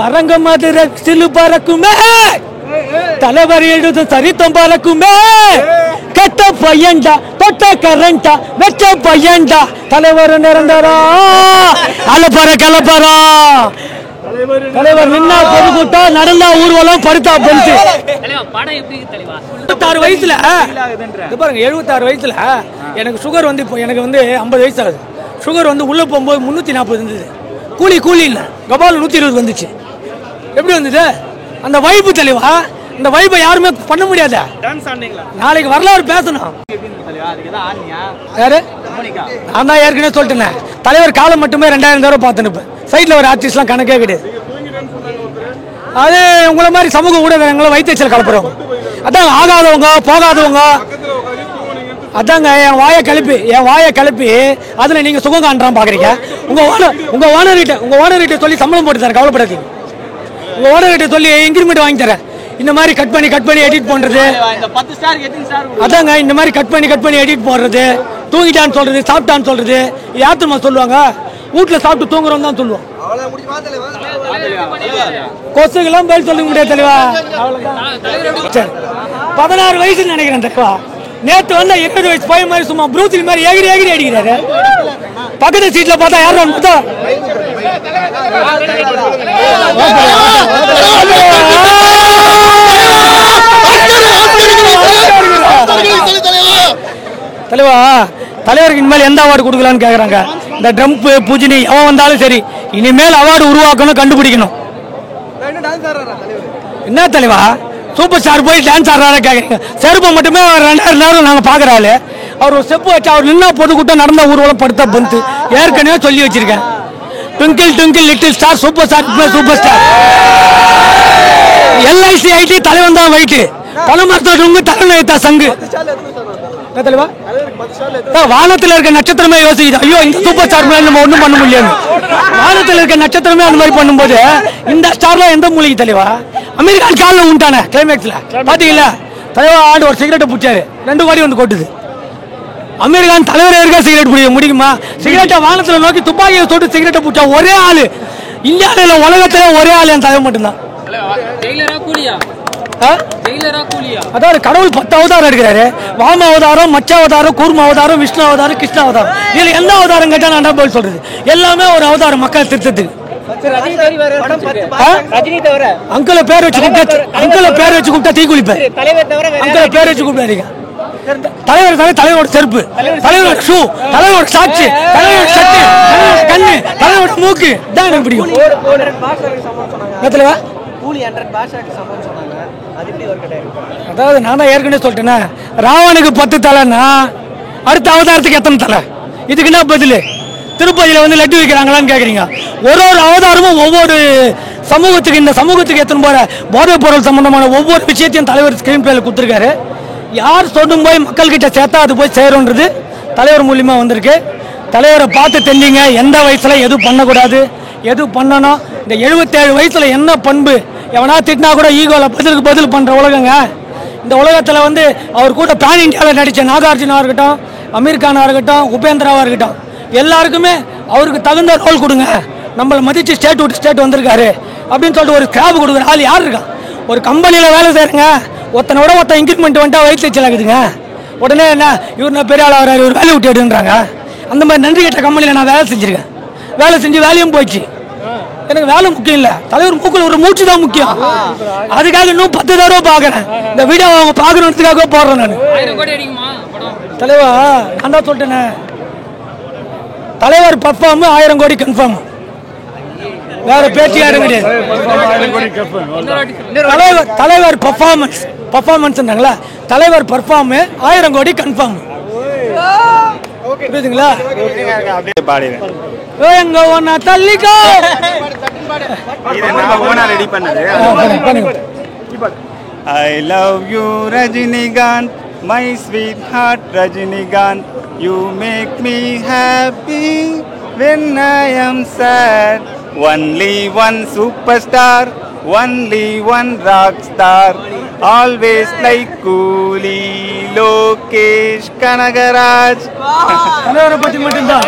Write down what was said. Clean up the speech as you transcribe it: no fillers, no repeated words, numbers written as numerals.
அரங்கம் மதுர சிலு பறக்குமே தலைவர் எழுதும் சரித்தம் பறக்குமே கெட்ட பையன்டா தொட்ட கரண்டா வெச்ச பையன்டா தலைவர் நிரந்தரா அலப்பற கலப்பறா தலைவர் நின்னா பொதுக்கூட்டம் நடந்தா ஊர்வலம் படுத்தா பெருசு 76 வயசுல பாருங்க 76 வயசுல எனக்கு சுகர் வந்து இப்போ எனக்கு வந்து 50 வயசு ஆகுது சுகர் வந்து உள்ள போகும்போது 340 இருந்தது கூலி இல்லை கபால் 120 வந்துச்சு எப்படி வந்தது அந்த வைப்பு தலைவா இந்த வைப்பை யாருமே பண்ண முடியாத நாளைக்கு வரலாறு பேசணும் யாரு நான் தான் ஏற்கனவே சொல்லிட்டேன் தலைவர் காலம் மட்டுமே 2000 தடவை பார்த்துன்னு சைட்ல ஒரு ஆர்டிஸ்ட்லாம் கணக்கே கிடையாது அது உங்களை மாதிரி சமூக ஊடகங்களை வைத்தறிச்சல் கலப்புறவங்க அதாங்க ஆகாதவங்க போகாதவங்க அதாங்க என் வாயை கிளப்பி அதுல நீங்க சுகம் காண்றான் பாக்குறீங்க உங்க ஓனர்கிட்ட சொல்லி சம்பளம் போட்டு தரேன் கவலைப்படாதீங்க உங்க ஓனர்கிட்ட சொல்லி இன்கிரிமெண்ட் வாங்கி தரேன் இந்த மாதிரி கட் பண்ணி எடிட் பண்றது அதாங்க இந்த மாதிரி கட் பண்ணி எடிட் போடுறது தூங்கிட்டான்னு சொல்றது சாப்பிட்டான்னு சொல்றது யாருமா சொல்லுவாங்க வீட்டுல சாப்பிட்டு தூங்குறோம் தான் சொல்லுவோம் கொசுக்கெல்லாம் பதில் சொல்ல முடியாது தலைவா 16 வயசு நினைக்கிறேன் தலைவா நேற்று வந்து 20 வயசு பையன் மாதிரி சும்மா ப்ரூஸ்லி மாதிரி எகிரி அடிக்கிறாரு பக்கத்து சீட்ல பார்த்தா யாரும் தலைவா தலைவருக்கு இனிமேல் எந்த அவார்டு கொடுக்கலான்னு கேக்குறாங்க இந்த ட்ரம்ப் பூஜினி அவன் வந்தாலும் சரி இனிமேல் அவார்டு உருவாக்கணும் கண்டுபிடிக்கணும் என்ன தலைவா சூப்பர் ஸ்டார் போய் டான்ஸ் ஆடுறாரு கேக்குறீங்க செருப்பை மட்டுமே 2000 நேரம் நாங்க பாக்குறாரு அவர் ஒரு செப்பு வச்சு அவர் நின்னா பொதுக்கூட்டம் நடந்த ஊர்வலம் படுத்த பந்து ஏற்கனவே சொல்லி வச்சிருக்கேன் twinkle little star super star LIC ID தலைவன் தான் வைட்டு பணமரத்தோடு தலைநயத்தா சங்கு வானத்தில் இருக்க நட்சத்திரமே யோசிக்குது ஐயோ இந்த சூப்பர் ஸ்டார் நம்ம ஒண்ணும் பண்ண முடியாது வானத்தில் இருக்க நட்சத்திரமே அந்த மாதிரி பண்ணும்போது இந்த ஸ்டார்ல எந்த மூலிகை தலைவா அமெரிக்கான் காலில் உண்டான கிளைமேக்ஸ்ல பாத்தீங்களா தலைவா ஆண்டு ஒரு சிகரெட்டை பிடிச்சாரு 2 கோடி வந்து கொட்டுது அமெரிக்கான் தலைவர் இருக்க சிகரெட் பிடிக்க முடியுமா சிகரெட்டை வானத்துல நோக்கி துப்பாக்கியை தொட்டு சிகரெட்டை பிடிச்சா ஒரே ஆளு இந்தியாவில உலகத்திலே ஒரே ஆளு என் தலைவர் மட்டும்தான் அதாவது கடவுள் 10 அவதாரம் எடுக்கிறாரு வாம அவதாரம் மச்ச அவதாரம் கூர்ம அவதாரம் விஷ்ணு அவதாரம் கிருஷ்ண அவதாரம் இதுல எந்த அவதாரம் கேட்டா நான் பதில் சொல்றது எல்லாமே ஒரு அவதாரம் மக்கள் திருத்தத்துக்கு அங்கிள பேர் வச்சு கூப்பிட்டா தீ குளிப்பேன் அங்கிள பேர் வச்சு கூப்பிடாதீங்க தலைவரோட செருப்பு தலைவரோட ஷூ தலைவரோட சாட்சி தலைவரோட சட்டை தலைவரோட கண்ணு தலைவரோட மூக்கு தான் எனக்கு பிடிக்கும் அதாவது நான் தான் ஏற்கனவே சொல்லிட்டேன்னா ராவனுக்கு 10 தலைன்னா அடுத்த அவதாரத்துக்கு எத்தனை தலை இதுக்கு என்ன பதில் திருப்பதியில வந்து லட்டு வைக்கிறாங்களான்னு கேக்குறீங்க ஒரு அவதாரமும் ஒவ்வொரு சமூகத்துக்கு இந்த சமூகத்துக்கு எத்தனை போற போதைப் பொருள் சம்பந்தமான ஒவ்வொரு விஷயத்தையும் தலைவர் ஸ்கிரீன் பிளேல கொடுத்துருக்காரு யார் சொல்லும் போய் மக்கள் கிட்ட சேர்த்தா அது போய் சேரும்ன்றது தலைவர் மூலியமா வந்திருக்கு தலைவரை பார்த்து தெரிஞ்சிங்க எந்த வயசுல எது பண்ணக்கூடாது எது பண்ணணும் இந்த 77 வயசுல என்ன பண்பு எவனா திட்டினா கூட ஈகோல பதில் பண்ற உலகங்க இந்த உலகத்துல வந்து அவர் கூட பேன் இந்தியாவில் நடிச்ச நாகார்ஜுனா இருக்கட்டும் அமீர் கானா இருக்கட்டும் உபேந்திராவா இருக்கட்டும் எல்லாருக்குமே அவருக்கு தகுந்த ரோல் கொடுங்க நம்மளை மதிச்சு ஸ்டேட் வந்திருக்காரு அப்படின்னு சொல்லிட்டு ஒரு கிராப் கொடுக்குற ஆள் யார் இருக்கா ஒரு கம்பெனியில வேலை செய்யறங்க ஒருத்தனோட ஒருத்தன் இன்க்ரிமெண்ட் வந்துட்டா வயிற்று ஆகுதுங்க உடனே என்ன இவர் நான் பெரிய ஆள் ஆகிறாரு இவர் வேலை விட்டு எடுன்றாங்க அந்த மாதிரி நன்றி கட்ட கம்பெனியில் நான் வேலை செஞ்சிருக்கேன் வேலை செஞ்சு வேலையும் போயிடுச்சு எனக்கு வேலை முக்கியம் இல்ல தலைவர் மூக்குல ஒரு மூச்சு தான் முக்கியம் அதுக்காக இன்னும் 10 தடவை பாக்குறேன் இந்த வீடியோ அவங்க பாக்கணுன்றதுக்காக போடுறேன் நான் தலைவா நான் தான் சொல்லிட்டேன் தலைவர் பர்ஃபார்ம் 1000 கோடி கன்ஃபார்ம் வேற பேச்சு யாரும் கிடையாது தலைவர் பர்ஃபார்மன்ஸ்ன்றாங்களா தலைவர் பர்ஃபார்ம் 1000 கோடி கன்ஃபார்ம் புரியுதுங்களா எங்க ஒன்னா தள்ளிக்கோ I love you Rajinikanth my sweetheart Rajinikanth you make me happy when I am sad only one superstar only one rock star always like Coolie Lokesh Kanagaraj தலைவரை பத்தி மட்டும்தான்